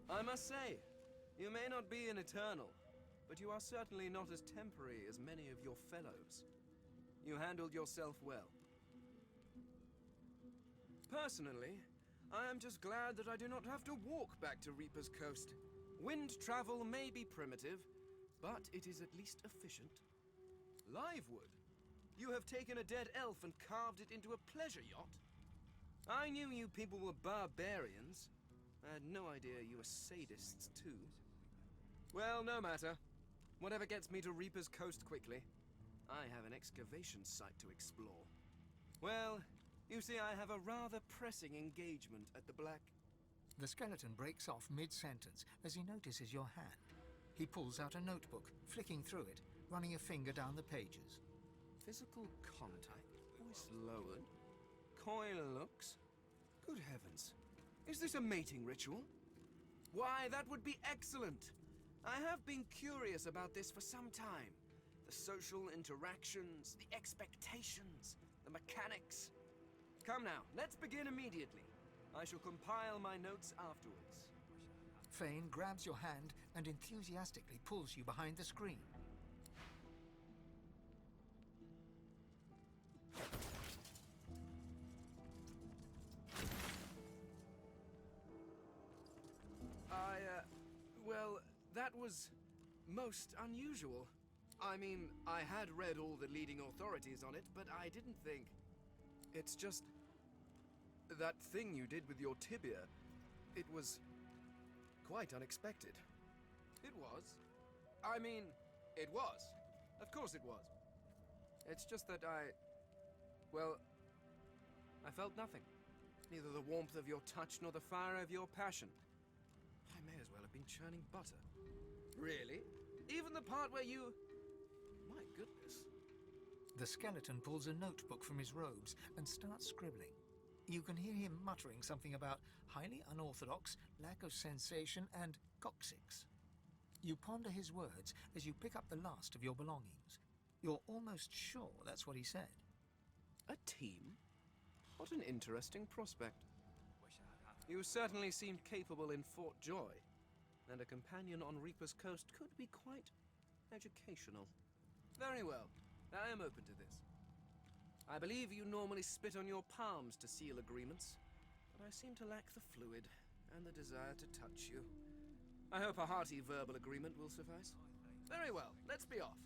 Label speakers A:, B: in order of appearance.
A: I must say, you may not be an eternal, but you are certainly not as temporary as many of your fellows. You handled yourself well. Personally, I am just glad that I do not have to walk back to Reaper's Coast. Wind travel may be primitive, but it is at least efficient. Livewood? You have taken a dead elf and carved it into a pleasure yacht? I knew you people were barbarians. I had no idea you were sadists, too. Well, no matter. Whatever gets me to Reaper's Coast quickly. I have an excavation site to explore. Well, you see, I have a rather pressing engagement at the Black...
B: The skeleton breaks off mid-sentence as he notices your hand. He pulls out a notebook, flicking through it, running a finger down the pages.
A: Physical contact, voice lowered, coin looks. Good heavens. Is this a mating ritual? Why, that would be excellent! I have been curious about this for some time. The social interactions, the expectations, the mechanics. Come now, let's begin immediately. I shall compile my notes afterwards.
B: Fane grabs your hand and enthusiastically pulls you behind the screen.
A: Well, that was most unusual. I mean, I had read all the leading authorities on it, but I didn't think... It's just... that thing you did with your tibia, it was... quite unexpected. It was. I mean, it was. Of course it was. It's just that well, I felt nothing. Neither the warmth of your touch nor the fire of your passion. I may as well have been churning butter. Really? Even the part where you... My goodness.
B: The skeleton pulls a notebook from his robes and starts scribbling. You can hear him muttering something about highly unorthodox, lack of sensation, and coccyx. You ponder his words as you pick up the last of your belongings. You're almost sure that's what he said.
A: A team? What an interesting prospect. You certainly seemed capable in Fort Joy, and a companion on Reaper's Coast could be quite educational. Very well, I am open to this. I believe you normally spit on your palms to seal agreements, but I seem to lack the fluid and the desire to touch you. I hope a hearty verbal agreement will suffice. Very well, let's be off.